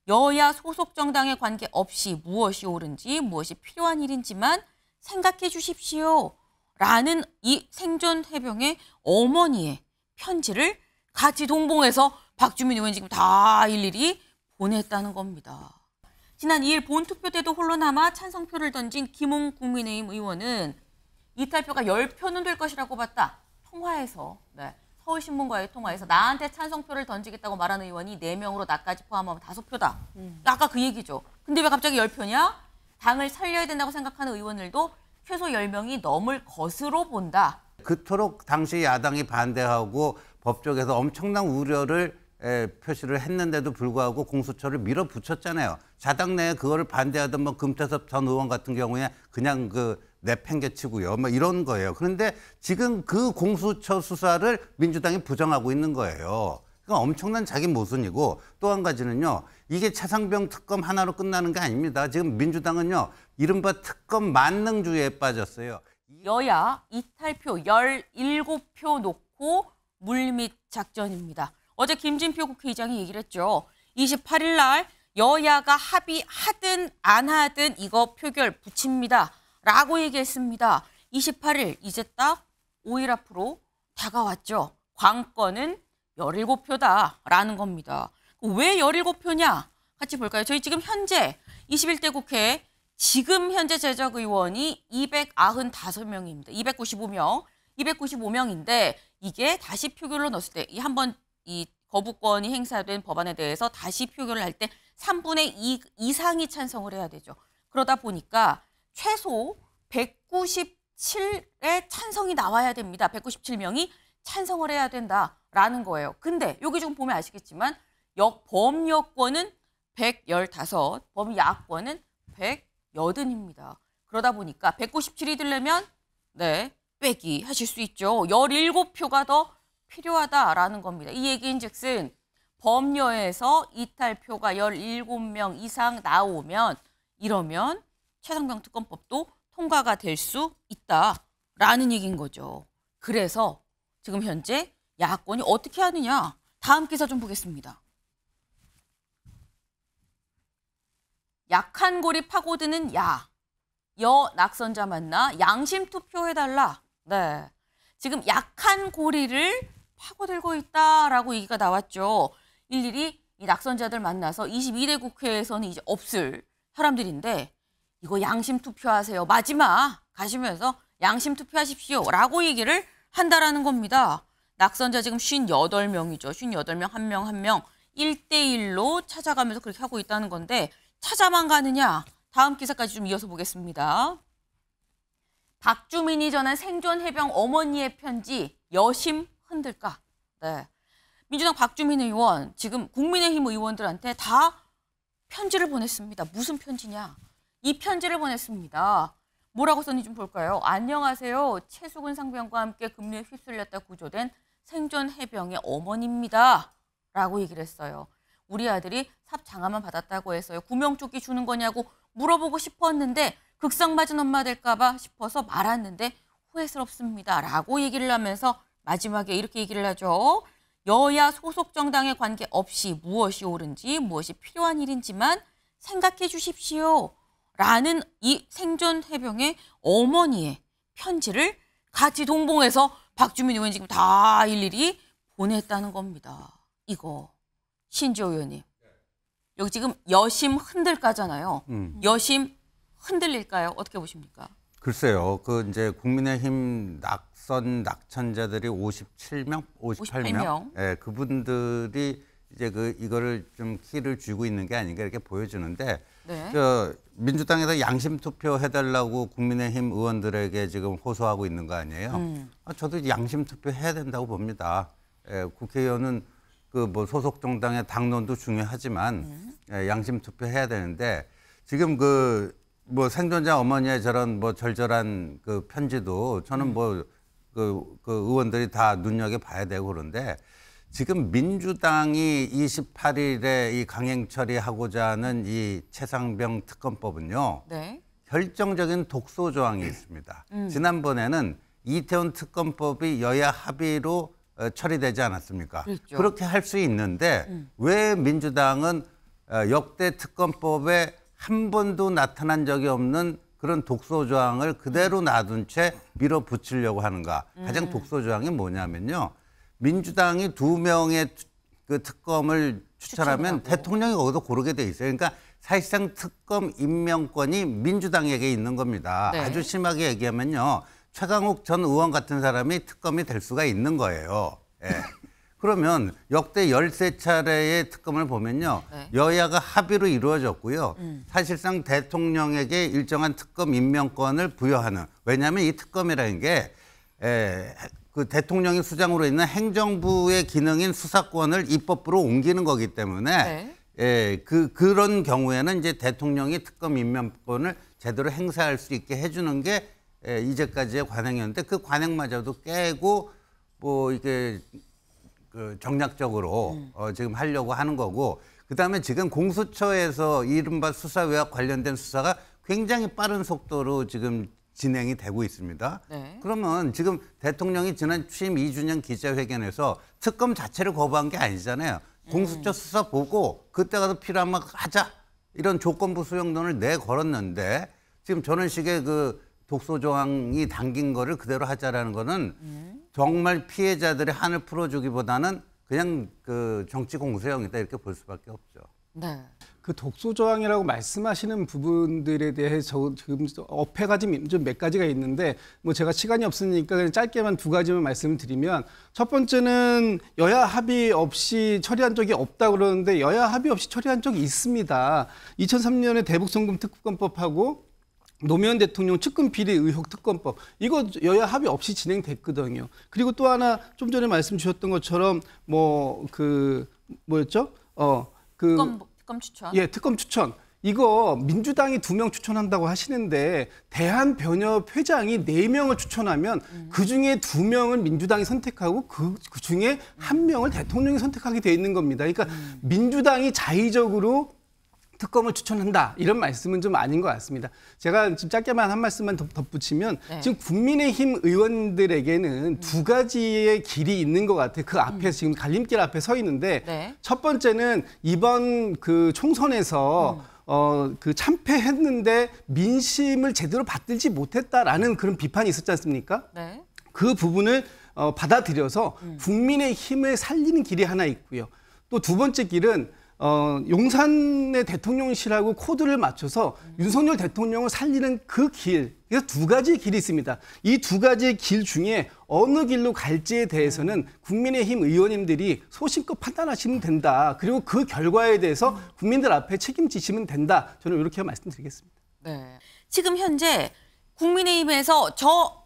여야 소속 정당에 관계없이 무엇이 옳은지 무엇이 필요한 일인지만 생각해 주십시오. 라는 이 생존 해병의 어머니의 편지를 같이 동봉해서 박주민 의원이 지금 다 일일이 보냈다는 겁니다. 지난 2일 본투표 때도 홀로 남아 찬성표를 던진 김웅 국민의힘 의원은 이탈표가 10표는 될 것이라고 봤다. 통화에서 서울신문과의 통화에서 나한테 찬성표를 던지겠다고 말하는 의원이 4명으로 나까지 포함하면 5표다. 아까 그 얘기죠. 근데 왜 갑자기 10표냐? 당을 살려야 된다고 생각하는 의원들도 최소 10명이 넘을 것으로 본다. 그토록 당시 야당이 반대하고 법조계에서 엄청난 우려를 표시를 했는데도 불구하고 공수처를 밀어붙였잖아요. 자당 내에 그거를 반대하던 뭐 금태섭 전 의원 같은 경우에 그냥 내팽개치고요. 뭐 이런 거예요. 그런데 지금 그 공수처 수사를 민주당이 부정하고 있는 거예요. 그러니까 엄청난 자기 모순이고, 또 한 가지는요. 이게 차상병 특검 하나로 끝나는 게 아닙니다. 지금 민주당은요. 이른바 특검 만능주의에 빠졌어요. 여야 이탈표 17표 놓고 물밑 작전입니다. 어제 김진표 국회의장이 얘기를 했죠. 28일 날 여야가 합의하든 안 하든 이거 표결 붙입니다. 라고 얘기했습니다. 28일 이제 딱 5일 앞으로 다가왔죠. 관건은 17표다라는 겁니다. 왜 17표냐? 같이 볼까요? 저희 지금 현재 21대 국회 지금 현재 재적 의원이 295명입니다. 295명인데 이게 다시 표결로 넣었을 때 한번 이 거부권이 행사된 법안에 대해서 다시 표결을 할 때 3분의 2 이상이 찬성을 해야 되죠. 그러다 보니까 최소 197의 찬성이 나와야 됩니다. 197명이 찬성을 해야 된다라는 거예요. 근데 여기 좀 보면 아시겠지만 범여권은 115, 범야권은 180입니다. 그러다 보니까 197이 되려면 빼기 하실 수 있죠. 17표가 더 필요하다라는 겁니다. 이 얘기인즉슨 범여에서 이탈표가 17명 이상 나오면 이러면 최상병 특검법도 통과가 될 수 있다라는 얘기인 거죠. 그래서 지금 현재 야권이 어떻게 하느냐. 다음 기사 좀 보겠습니다. 약한 고리 파고드는 여 낙선자 만나 양심 투표해달라. 지금 약한 고리를 파고들고 있다라고 얘기가 나왔죠. 일일이 이 낙선자들 만나서 22대 국회에서는 이제 없을 사람들인데 이거 양심 투표하세요. 마지막 가시면서 양심 투표하십시오. 라고 얘기를 한다라는 겁니다. 낙선자 지금 58명이죠. 58명, 한 명 1대1로 찾아가면서 그렇게 하고 있다는 건데 찾아만 가느냐? 다음 기사까지 좀 이어서 보겠습니다. 박주민이 전한 생존 해병 어머니의 편지 여심 흔들까? 민주당 박주민 의원 지금 국민의힘 의원들한테 다 편지를 보냈습니다. 무슨 편지냐? 이 편지를 보냈습니다. 뭐라고 썼는지 좀 볼까요? 안녕하세요. 최수근 상병과 함께 급류에 휩쓸렸다 구조된 생존 해병의 어머니입니다. 라고 얘기를 했어요. 우리 아들이 삽 장화만 받았다고 해서요. 구명조끼 주는 거냐고 물어보고 싶었는데 극성 맞은 엄마 될까 봐 싶어서 말았는데 후회스럽습니다. 라고 얘기를 하면서 마지막에 이렇게 얘기를 하죠. 여야 소속 정당에 관계없이 무엇이 옳은지 무엇이 필요한 일인지만 생각해 주십시오. 라는 이 생존 해병의 어머니의 편지를 같이 동봉해서 박주민 의원이 지금 다 일일이 보냈다는 겁니다. 이거 신지호 의원님. 여기 지금 여심 흔들까잖아요. 여심 흔들릴까요? 어떻게 보십니까? 글쎄요. 이제 국민의힘 낙선자들이 58명? 58명. 그분들이 이제 이거를 좀 키를 쥐고 있는 게 아닌가 이렇게 보여주는데 민주당에서 양심 투표 해달라고 국민의힘 의원들에게 지금 호소하고 있는 거 아니에요? 저도 양심 투표 해야 된다고 봅니다. 국회의원은 소속 정당의 당론도 중요하지만 양심 투표 해야 되는데 지금 생존자 어머니의 저런 절절한 편지도 저는 의원들이 다 눈여겨 봐야 되고 그런데 지금 민주당이 28일에 이 강행 처리하고자 하는 이 최상병 특검법은요. 결정적인 독소 조항이 있습니다. 지난번에는 이태원 특검법이 여야 합의로 처리되지 않았습니까? 그렇죠. 그렇게 할 수 있는데 왜 민주당은 역대 특검법에 한 번도 나타난 적이 없는 그런 독소 조항을 그대로 놔둔 채 밀어붙이려고 하는가. 가장 독소 조항이 뭐냐면요. 민주당이 2명의 그 특검을 추천하면 대통령이 거기서 고르게 돼 있어요. 그러니까 사실상 특검 임명권이 민주당에게 있는 겁니다. 네. 아주 심하게 얘기하면요. 최강욱 전 의원 같은 사람이 특검이 될 수가 있는 거예요. 예. 그러면 역대 13차례의 특검을 보면요. 네. 여야가 합의로 이루어졌고요. 사실상 대통령에게 일정한 특검 임명권을 부여하는. 왜냐하면 이 특검이라는 게 그 대통령이 수장으로 있는 행정부의 기능인 수사권을 입법부로 옮기는 거기 때문에 그런 경우에는 이제 대통령이 특검 임명권을 제대로 행사할 수 있게 해주는 게 이제까지의 관행이었는데 그 관행마저도 깨고 뭐 이게 그 정략적으로 지금 하려고 하는 거고 그다음에 지금 공수처에서 이른바 수사 외압 관련된 수사가 굉장히 빠른 속도로 지금 진행이 되고 있습니다. 네. 그러면 지금 대통령이 지난 취임 2주년 기자회견에서 특검 자체를 거부한 게 아니잖아요. 공수처 수사 보고 그때 가서 필요하면 하자 이런 조건부 수용론을 내걸었는데 지금 저런 식의 그 독소 조항이 담긴 거를 그대로 하자라는 거는 정말 피해자들의 한을 풀어주기보다는 그냥 그 정치 공세형이다 이렇게 볼 수밖에 없죠. 네. 그 독소 조항이라고 말씀하시는 부분들에 대해서 지금 어폐가 좀 몇 가지가 있는데 뭐 제가 시간이 없으니까 그냥 짧게만 2가지만 말씀을 드리면 첫 번째는 여야 합의 없이 처리한 적이 없다고 그러는데 여야 합의 없이 처리한 적이 있습니다. 2003년에 대북송금 특검법하고 노무현 대통령 측근 비리 의혹 특검법 이거 여야 합의 없이 진행됐거든요. 그리고 또 하나 좀 전에 말씀 주셨던 것처럼 뭐 그 뭐였죠? 특검 추천. 예, 특검 추천. 이거 민주당이 2명 추천한다고 하시는데 대한변협 회장이 4명을 추천하면 그중에 2명을 민주당이 선택하고 그중에 1명을 대통령이 선택하게 돼 있는 겁니다. 그러니까 민주당이 자의적으로 특검을 추천한다 이런 말씀은 좀 아닌 것 같습니다. 제가 좀 짧게만 한 말씀만 덧붙이면 지금 국민의힘 의원들에게는 2가지의 길이 있는 것 같아요. 그 앞에 지금 갈림길 앞에 서 있는데 첫 번째는 이번 그 총선에서 그 참패했는데 민심을 제대로 받들지 못했다라는 그런 비판이 있었지 않습니까? 그 부분을 받아들여서 국민의힘을 살리는 길이 하나 있고요. 또 2번째 길은 용산의 대통령실하고 코드를 맞춰서 윤석열 대통령을 살리는 그 길, 그래서 2가지 길이 있습니다. 이 2가지 길 중에 어느 길로 갈지에 대해서는 국민의힘 의원님들이 소신껏 판단하시면 된다. 그리고 그 결과에 대해서 국민들 앞에 책임지시면 된다. 저는 이렇게 말씀드리겠습니다. 네. 지금 현재 국민의힘에서 저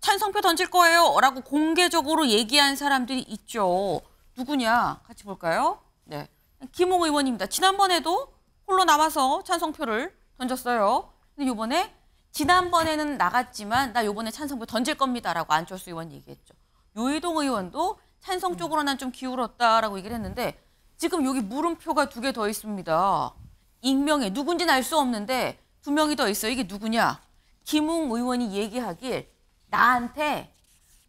찬성표 던질 거예요 라고 공개적으로 얘기한 사람들이 있죠. 누구냐? 같이 볼까요? 네. 김웅 의원입니다. 지난번에도 홀로 나와서 찬성표를 던졌어요. 근데 이번에 지난번에는 나갔지만 나 이번에 찬성표 던질 겁니다라고 안철수 의원 얘기했죠. 요이동 의원도 찬성 쪽으로 난 좀 기울었다라고 얘기를 했는데 지금 여기 물음표가 2개 더 있습니다. 익명에 누군지는 알 수 없는데 2명이 더 있어요. 이게 누구냐? 김웅 의원이 얘기하길 나한테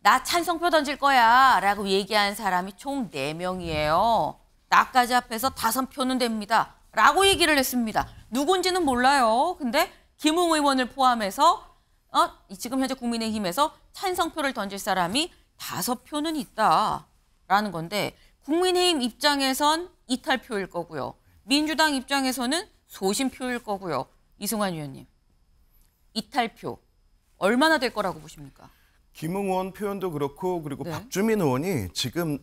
나 찬성표 던질 거야 라고 얘기한 사람이 총 4명이에요. 나까지 합해서 5표는 됩니다. 라고 얘기를 했습니다. 누군지는 몰라요. 근데 김웅 의원을 포함해서 지금 현재 국민의힘에서 찬성표를 던질 사람이 5표는 있다라는 건데 국민의힘 입장에선 이탈표일 거고요. 민주당 입장에서는 소신표일 거고요. 이승환 위원님, 이탈표 얼마나 될 거라고 보십니까? 김웅 의원 표현도 그렇고 그리고 박주민 의원이 지금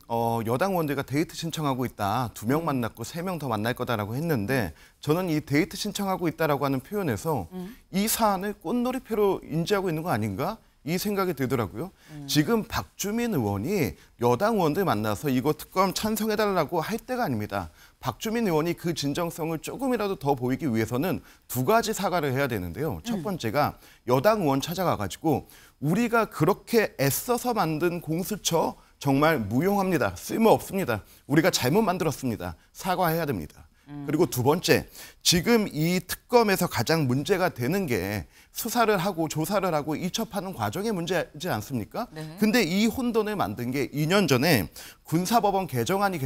여당 의원들과 데이트 신청하고 있다. 2명 만났고 3명 더 만날 거다라고 했는데 저는 이 데이트 신청하고 있다라고 하는 표현에서 이 사안을 꽃놀이표로 인지하고 있는 거 아닌가? 이 생각이 들더라고요. 지금 박주민 의원이 여당 의원들 만나서 이거 특검 찬성해달라고 할 때가 아닙니다. 박주민 의원이 그 진정성을 조금이라도 더 보이기 위해서는 2가지 사과를 해야 되는데요. 첫 번째가 여당 의원 찾아가가지고 우리가 그렇게 애써서 만든 공수처 정말 무용합니다. 쓸모없습니다. 우리가 잘못 만들었습니다. 사과해야 됩니다. 그리고 두 번째, 지금 이 특검에서 가장 문제가 되는 게 수사를 하고 조사를 하고 이첩하는 과정의 문제지 않습니까? 네. 근데 이 혼돈을 만든 게 2년 전에 군사법원 개정안이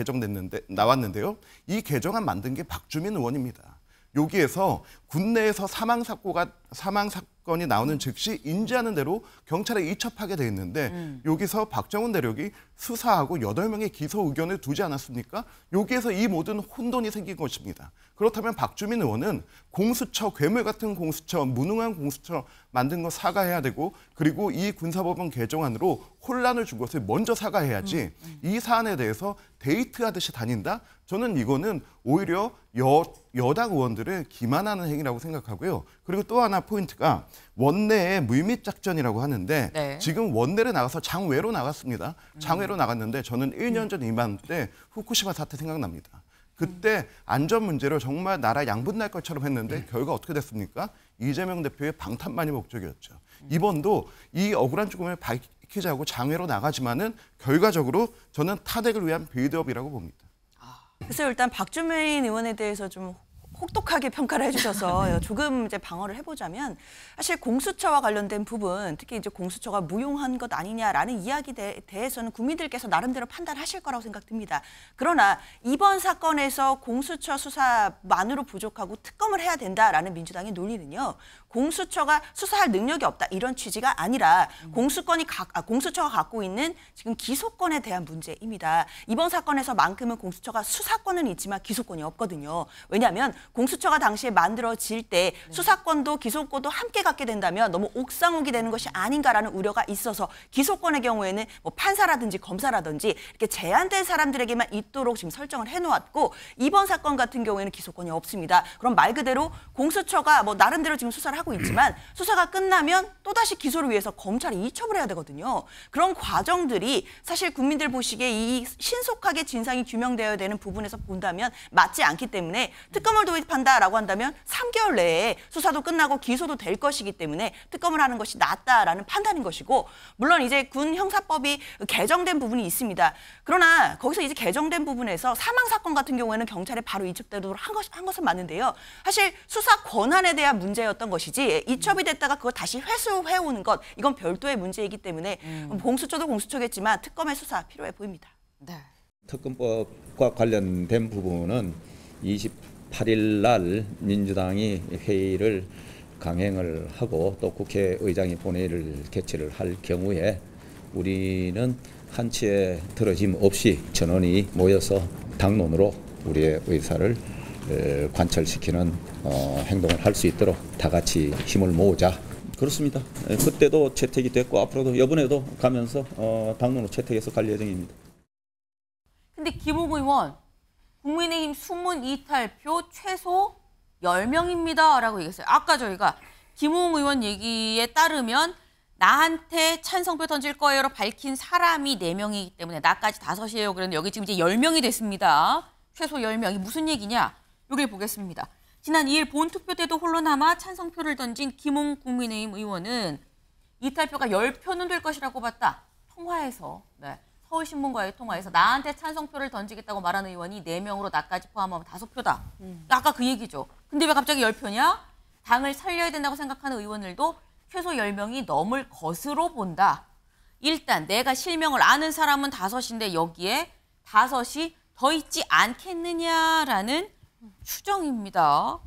나왔는데요. 이 개정안 만든 게 박주민 의원입니다. 여기에서 군내에서 사망 사건이 나오는 즉시 인지하는 대로 경찰에 이첩하게 돼 있는데 여기서 박정훈 대령이 수사하고 8명의 기소 의견을 두지 않았습니까? 여기에서 이 모든 혼돈이 생긴 것입니다. 그렇다면 박주민 의원은 공수처, 괴물 같은 공수처, 무능한 공수처 만든 거 사과해야 되고 그리고 이 군사법원 개정안으로 혼란을 준 것을 먼저 사과해야지 이 사안에 대해서 데이트하듯이 다닌다? 저는 이거는 오히려 여당 의원들을 기만하는 행위라고 생각하고요. 그리고 또 하나 포인트가 원내의 물밑 작전이라고 하는데 네. 지금 원내를 나가서 장외로 나갔습니다. 장외로 나갔는데 저는 1년 전 이맘때 후쿠시마 사태 생각납니다. 그때 안전 문제로 정말 나라 양분날 것처럼 했는데 결과 어떻게 됐습니까? 이재명 대표의 방탄만이 목적이었죠. 이번도 이 억울한 죽음을 밝히자고 장외로 나가지만은 결과적으로 저는 타택을 위한 빌드업이라고 봅니다. 그래서 일단 박주민 의원에 대해서 좀 혹독하게 평가를 해주셔서 조금 이제 방어를 해보자면 사실 공수처와 관련된 부분, 특히 이제 공수처가 무용한 것 아니냐라는 이야기에 대해서는 국민들께서 나름대로 판단하실 거라고 생각됩니다. 그러나 이번 사건에서 공수처 수사만으로 부족하고 특검을 해야 된다라는 민주당의 논리는요. 공수처가 수사할 능력이 없다 이런 취지가 아니라 공수처가 갖고 있는 지금 기소권에 대한 문제입니다. 이번 사건에서만큼은 공수처가 수사권은 있지만 기소권이 없거든요. 왜냐하면 공수처가 당시에 만들어질 때 수사권도 기소권도 함께 갖게 된다면 너무 옥상옥이 되는 것이 아닌가라는 우려가 있어서 기소권의 경우에는 뭐 판사라든지 검사라든지 이렇게 제한된 사람들에게만 있도록 지금 설정을 해놓았고 이번 사건 같은 경우에는 기소권이 없습니다. 그럼 말 그대로 공수처가 뭐 나름대로 지금 수사를 하고 있지만 수사가 끝나면 또다시 기소를 위해서 검찰이 이첩을 해야 되거든요. 그런 과정들이 사실 국민들 보시기에 이 신속하게 진상이 규명되어야 되는 부분에서 본다면 맞지 않기 때문에 특검을 도입한다라고 한다면 3개월 내에 수사도 끝나고 기소도 될 것이기 때문에 특검을 하는 것이 낫다라는 판단인 것이고 물론 이제 군 형사법이 개정된 부분이 있습니다. 그러나 거기서 이제 개정된 부분에서 사망 사건 같은 경우에는 경찰에 바로 이첩되도록 한 것은 맞는데요. 사실 수사 권한에 대한 문제였던 것이지 이첩이 됐다가 그걸 다시 회수해오는 것 이건 별도의 문제이기 때문에 공수처도 공수처겠지만 특검의 수사 필요해 보입니다. 네. 특검법과 관련된 부분은 28일 날 민주당이 회의를 강행을 하고 또 국회의장이 본회의를 개최를 할 경우에 우리는 한치의 틀어짐 없이 전원이 모여서 당론으로 우리의 의사를 관철시키는 행동을 할 수 있도록 다 같이 힘을 모으자. 그렇습니다. 그때도 채택이 됐고 앞으로도 이번에도 가면서 당론으로 채택해서 갈 예정입니다. 근데 김웅 의원 국민의힘 숨은 이탈표 최소 10명입니다. 라고 얘기했어요. 아까 저희가 김웅 의원 얘기에 따르면 나한테 찬성표 던질 거예요로 밝힌 사람이 4명이기 때문에 나까지 5이에요. 그런데 여기 지금 이제 10명이 됐습니다. 최소 10명이 무슨 얘기냐? 여기를 보겠습니다. 지난 2일 본투표 때도 홀로 남아 찬성표를 던진 김웅 국민의힘 의원은 이탈표가 10표는 될 것이라고 봤다. 통화에서 서울신문과의 통화에서 나한테 찬성표를 던지겠다고 말하는 의원이 4명으로 나까지 포함하면 5표다. 아까 그 얘기죠. 근데 왜 갑자기 10표냐? 당을 살려야 된다고 생각하는 의원들도 최소 10명이 넘을 것으로 본다. 일단 내가 실명을 아는 사람은 5인데 여기에 5이 더 있지 않겠느냐라는 추정입니다.